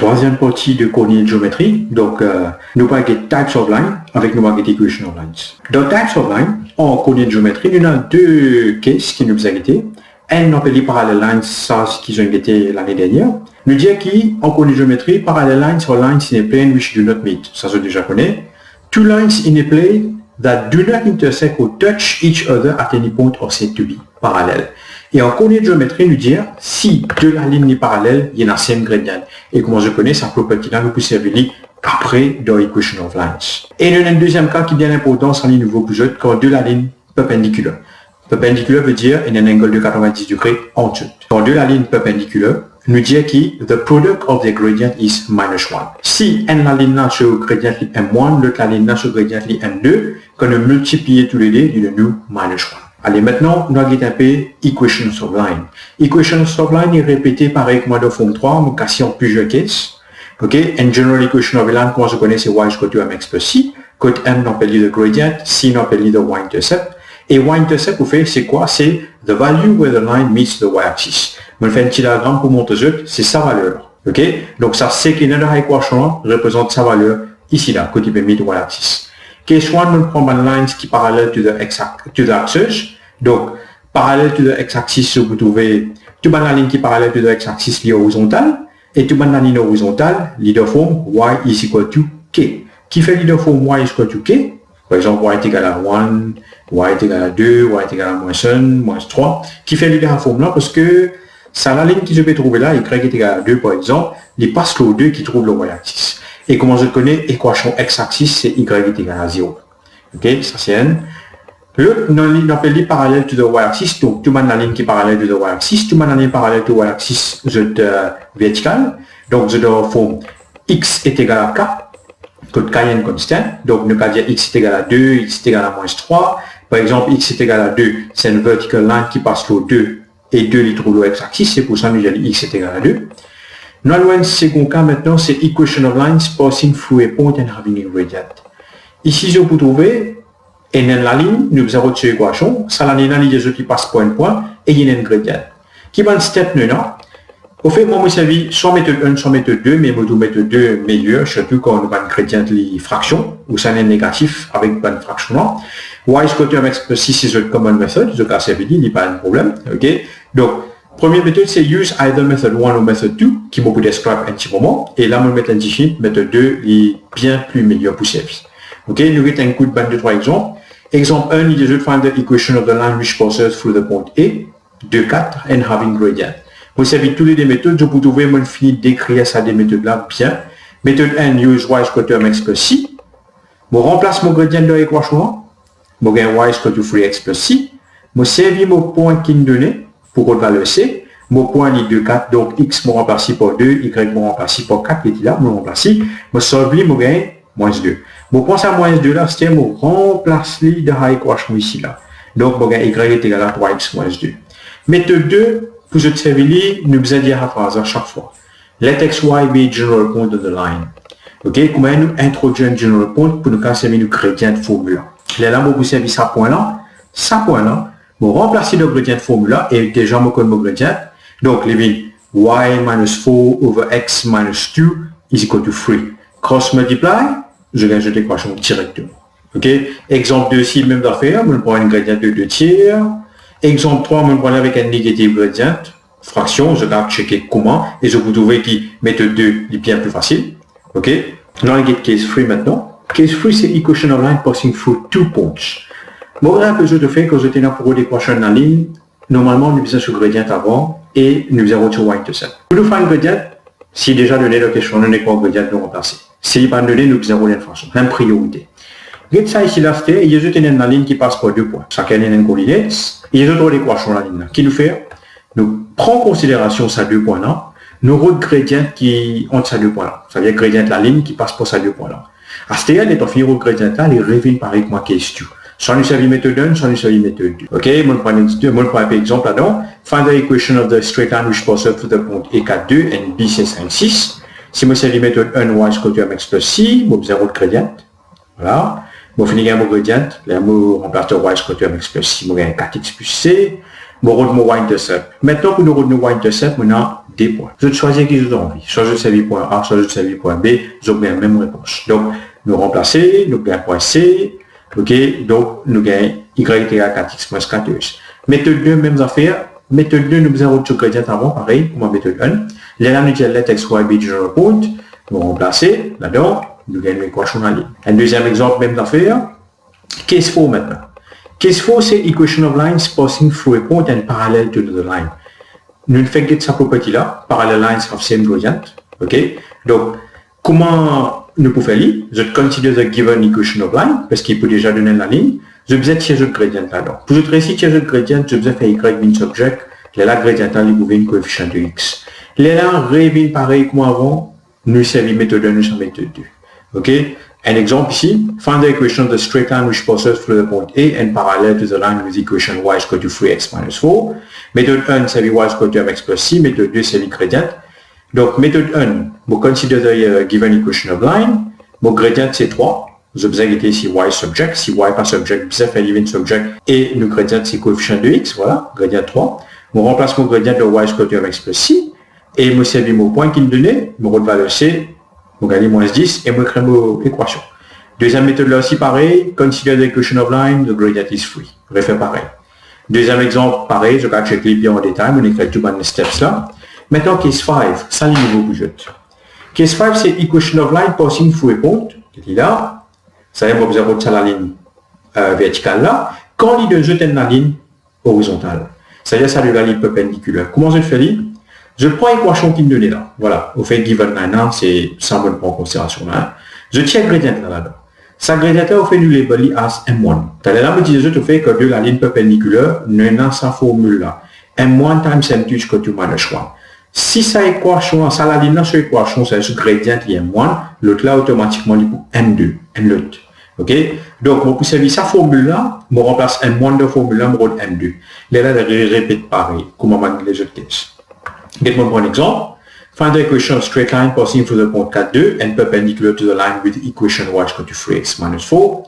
troisième partie de coordinate géométrie. Donc, nous allons get types of line avec nous allons get equation of lines. Dans types of line, en coordinate géométrie, nous avons deux cases qui nous ont été. Un, nous appelle les parallel lines, ça, ce qu'ils ont été l'année dernière. Nous disons qu'en coordinate géométrie, parallel lines or lines in a plane which do not meet. Ça, je déjà connais. Two lines in a plane that do not intersect or touch each other at any point are said to be parallel. Et en coordinate géométrie, nous dire si deux la ligne est parallèle, il y a un same gradient. Et comment je connais cette propriété-là, nous pouvons servir après dans equation of lines. Et nous avons un deuxième cas qui est bien important, c'est un niveau plus haut, quand deux la ligne perpendiculaire. Perpendiculaire veut dire il y a un angle de 90 degrés en dessous. Quand deux la ligne perpendiculaire, nous disons que the product of the gradient is -1. Si un la ligne là sur gradient est M1, l'autre la ligne là sur gradient est M2, quand nous multiplions tous les deux, il nous -1. Allez, maintenant, nous allons un peu equations of line. Equations of line est répété pareil comme dans forme 3, mais cassé en plusieurs cases. OK? And general equation of a line, comment je connais, c'est y is equal to mx plus c. Code m, on appelle le gradient, c, on appelle le y-intercept. Et y-intercept, vous faites, c'est quoi? C'est the value where the line meets the y-axis. Je fais un petit diagramme pour montrer ça, c'est sa valeur. OK? Donc, ça, c'est qu'il y a dans l'équation représente sa valeur ici, là, côté meet the y-axis. Case 1, nous prenons une line qui est parallèle to the axis. Donc, parallèle to the x-axis, vous trouvez toute la ligne qui est parallèle to the x-axis liée horizontale, et toute la ligne horizontale, leader form y is equal to k. Qui fait leader form y is equal to k? Par exemple, y est égal à 1, y est égal à 2, y est égal à -1, -3. Qui fait leader form là parce que ça, la ligne que je vais trouver là, y est égal à 2 par exemple, il passe le 2 qui trouve le y-axis. Et comment je connais équation x-axis, c'est y est égal à 0. Ok, ça c'est n. L'autre, on appelle les parallèles to the y-axis, donc tout le monde la ligne qui est parallèle to the y-axis, tout le monde la ligne parallèle to the y-axis, c'est vertical, donc c'est de forme x est égal à k, code k est une constante, donc nous allons dire x est égal à 2, x est égal à -3, par exemple x est égal à 2, c'est une vertical line qui passe le 2, et 2 il trouve le x-axis, c'est pour ça que nous allons dire x est égal à 2. Nous allons un second cas maintenant, c'est equation of lines passing through a point and having a gradient. Ici, je peux trouver et dans la ligne, nous avons cette équation, ça la ligne qui passe point point, et il y a un gradient. Qui va un step là? Au fait, moi, je savais soit méthode 1, soit méthode 2, mais moi, méthode 2 meilleure, surtout quand on a un gradient les fractions, ou ça est négatif avec une fraction là. Y is equal to mx plus c, c'est une common method, je casse la il n'y a pas de problème, ok? Donc, première méthode, c'est use either method 1 ou method 2, qui m'a describe un petit moment, et là, moi, je vais mettre méthode 2 est bien plus meilleure pour service. Ok, nous avons un coup de bande de 3 exemples. Exemple 1, il is to find the equation of the line which passes through the point A, 2, 4, and having gradient. Vous savez, toutes les méthodes, je peux trouver, moi, fini d'écrire ça des méthodes-là bien. Méthode 1, use y is equal to mx plus c. Je remplace mon gradient dans l'équation 1. Je gagne y is equal to 3x plus c. Je servis mon point qui me donné pour une valeur c. Mon point est 2, 4, donc x me remplace par 2, y me remplace par 4, qui est là, me remplace. Je solve, je gagne -2. Mon point à -2 là, c'était mon remplace dans l'équation ici là. Donc, mon y est égal à 3x moins 2. Méthode 2, pour cette servir, nous allons dire la phrase à chaque fois. Let x, y be general point of the line. Ok, comment nous introduire un general point pour nous casser nos gradient de formula. Là, vous servir ça point là, vous remplacer le gradient de formula et déjà, mon code mon gradient. Donc, les y minus 4 over x minus 2 is equal to 3. Cross multiply, je gagne cette équation directement. Ok? Exemple 2 ici, même d'affaire, on prend une gradient de 2 tiers. Exemple 3, on prend avec un négatif gradient. Fraction, je vais checker comment. Et je vous trouver que méthode 2 est bien plus facile. Ok? Now I get case 3 maintenant. Case 3, c'est equation of line passing through 2 points. Bon, là, que je te fais, quand je t'ai pour l'équation de la ligne, normalement, nous faisons ce gradient avant et nous avons sur y-intercept. Pour nous faire un gradient, si déjà donné la question, on n'est pas gradient de remplacer. Si pas donné, nous faisons une façon, même priorité. Regarde ça ici, là, il y a juste une ligne qui passe par 2 points. Chacun a une coordinate. Il y a d'autres équations la ligne là. Qui nous fait? Nous prenons en considération ces 2 points là. Nous avons gradient qui entre ces 2 points là. Ça veut dire gradient de la ligne qui passe par ces 2 points là. À ce stade, étant fini au gradient là, il revient pareil comme question. Soit nous servir méthode 1, soit nous servir méthode 2. Ok, moi je prends un exemple là-dedans. Find the equation of the straight line which passes through the point E4, 2 and B, c'est 5, 6. Si moi servir méthode 1, y is equal to mx plus c, moi 0 de gradient. Voilà. Moi finis avec mon gradient. Là, moi remplace y is equal to mx plus c, moi gagne 4x plus c. Moi roule mon y-intercept. Maintenant, pour nous rouler mon y-intercept, on a des points. Je choisis qui j'ai envie. Soit je servir point A, soit je servir point B, j'obtiens la même réponse. Donc, nous remplacer, nous gagnons point C, ok, donc nous gagnons Y égale 4x moins 14. Méthode 2, mêmes affaires. Méthode 2, nous avons autre gradient avant, pareil, comme en méthode 1. Là, nous avons let x, y, b, general point. Nous remplacer, là-dedans, nous gagnons l'équation en ligne. Un deuxième exemple, même affaire. Case 4 maintenant. Case 4, c'est equation of lines passing through a point and parallel to the line. Nous faisons cette propriété-là, parallel lines of same gradient. Ok? Donc, comment nous pouvons faire ça? Je consider the given equation of line, parce qu'il peut déjà donner la ligne. Je besoin de tirer le gradient là-dedans. Pour je tracer tirer le gradient, je besoin de faire y bin subject. Là, gradient là, il trouve un coefficient de x. Là, revient pareil comme avant, nous servir méthode 1, nous sommes méthode 2. Ok? Un exemple ici, find the equation of the straight line which passes through the point A and parallel to the line with the equation y is equal to 3x minus 4. Méthode 1, c'est y is equal to mx plus c. Méthode 2, c'est gradient. Donc, méthode 1, vous considérez the given equation of line. Mon gradient, c'est 3. Vous observez ici y subject. Si y pas subject, vous avez given subject. Et le gradient, c'est coefficient de x. Voilà, gradient 3. Je remplace mon gradient de y is equal to mx plus c. Et je servis mon point qui me donnait. Mon valeur c. Je gagne moins 10 et je crée mon équation. Deuxième méthode là aussi pareil. Consider the equation of line, the gradient is free. Je refais pareil. Deuxième exemple, pareil, je vais checker bien en détail, on écrit tout les steps là. Maintenant, case 5, ça le niveau que je Case 5, c'est equation of line passing through a point. Qui est là. Ça y est, on observe ça la ligne verticale là. Quand il donne jeter la ligne horizontale. C'est-à-dire ça de la ligne perpendiculaire. Comment je fais là? Je prends l'équation qui me donne là. Voilà. Au fait, given line, c'est ça me prend en considération là. Je tiens le gradient là-dedans. Ça gradient là, au fait, nous label as M1. C'est-à-dire là, je dis au fait que de la ligne perpendiculaire, nous avons sa formule là. M1 times M2 is equal to minus 1. Si ça équation, ça la ligne là, sur équation, c'est ce gradient qui est M1, l'autre là, automatiquement, il pour M2, and l'autre. Ok? Donc, pour servir sa formule là, je remplace M1 de formule là, je remplace M2. Là, je répète pareil, comme on les autres cases. Donne-moi un exemple. Find the equation of straight line passing through the point 4,2 and perpendicular to the line with the equation y is equal to 3x minus 4.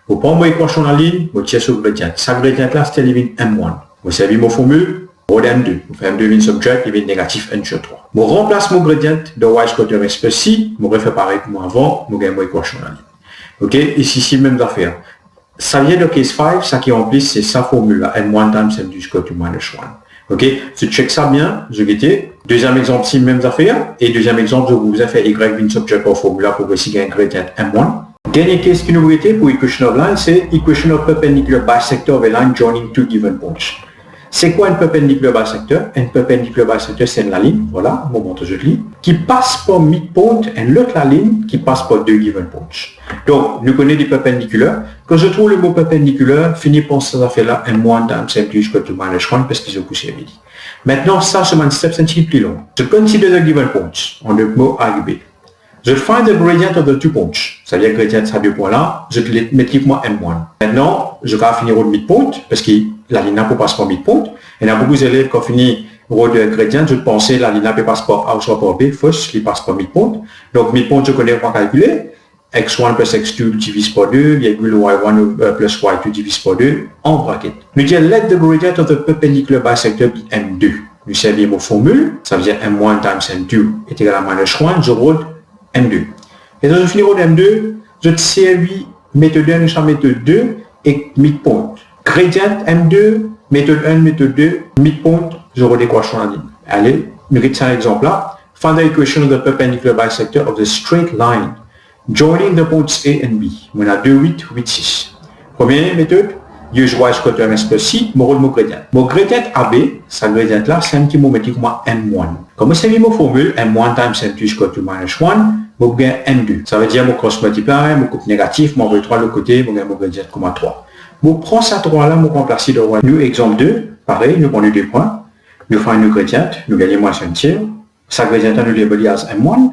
Vous prenez mon équation en ligne, vous tirez sur le gradient. Sa gradient là, c'est l'élément M1. Vous servez mon formule, vous M2. Vous faites M2 subject, il est négatif N sur 3. Je remplace mon gradient de y is equal to mx plus c. Je refais pareil comme avant, je gagne mon équation en ligne. Ok? Ici, même affaire. Ça vient de case 5, ça qui est en plus, c'est sa formule là, M1 times M2 is equal to minus 1. Ok, je check ça bien, je guette. Deuxième exemple, si même affaire. Et deuxième exemple, je vous ai fait Y bin subject en formula pour aussi un gradient M1. Dernier case que nous guettez pour equation of line, c'est equation of perpendicular bisector of a line joining two given points. C'est quoi un perpendicular bisector? Un perpendicular bisector, c'est la ligne, voilà, mon montre je lis, qui passe par midpoint et l'autre la ligne qui passe par deux given points. Donc, nous connaissons des perpendiculaires. Quand je trouve le mot perpendiculaire, finis par cette affaire-là, M1 times M2 is equal to minus 1 parce qu'ils ont poussé à midi. Maintenant, ça, c'est un step un petit peu plus long. Je consider the given points, en deux mots A et B. Je find the gradient of the two points. C'est-à-dire que le gradient de ces deux points-là, je mettrai moi M1. Maintenant, je vais finir au midpoint, parce que la ligne n'a pas passé par midpoint. Et il y a beaucoup d'élèves qui ont fini au de gradient, je pensais la ligne n'a pas passé par A ou soit par B, fausse, il passe par midpoint. Donc, midpoint, je connais pas calculer. x1 plus x2 divise par 2, virgule y1 plus y2 divise par 2, en bracket. Nous disons let the gradient of the perpendicular bisector be M2. Nous servons mon formule, ça veut dire M1 times M2 est égal à minus 1, je roule M2. Et donc je finis au M2, je servis méthode 1, nous sommes méthode 2 et midpoint. Gradient M2, méthode 1, méthode 2, midpoint, je roule l'équation en ligne. Allez, nous retenons un exemple là. Find the equation of the perpendicular bisector of the straight line joining the points A and B. On a 2, 8, 8, 6. Première méthode, use y is equal to ms plus c, mon rôle mon gradient. Mon gradient AB, sa gradient là, c'est un petit moment qui moi M1. Comme c'est mon formule, M1 times M2 is equal to minus 1, mon gain M2. Ça veut dire mon cross multiply, mon coupe négatif, mon 3 de l'autre côté, mon gain mon gradient comme 3. Mon prend ça 3 là, mon remplacer de y. Nous, exemple 2, pareil, nous prenons 2 points. Nous faisons une gradient, nous gagnons moins un tiers. Sa gradient nous labelons as M1.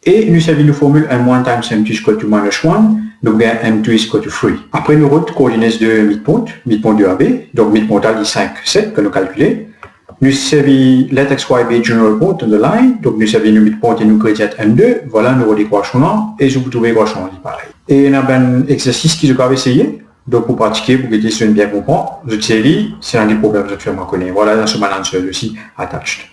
Et nous savons la formule M1 times M2 is equal to minus 1, donc M2 is equal to 3. Après, nous avons coordinates de midpoint de AB, donc midpoint à 5, 7 que nous calculons. Nous savons let x, y, b general point on the line, donc nous savons le midpoint et nous gradient M2, voilà, nous avons l'équation là, et je vous trouve l'équation là, pareil. Et on a un exercice qui je vais essayer, donc pour pratiquer, pour que les students bien comprennent, je te dis, si on a des problèmes, je te fais m'en connaître. Voilà, dans ce balance aussi attached.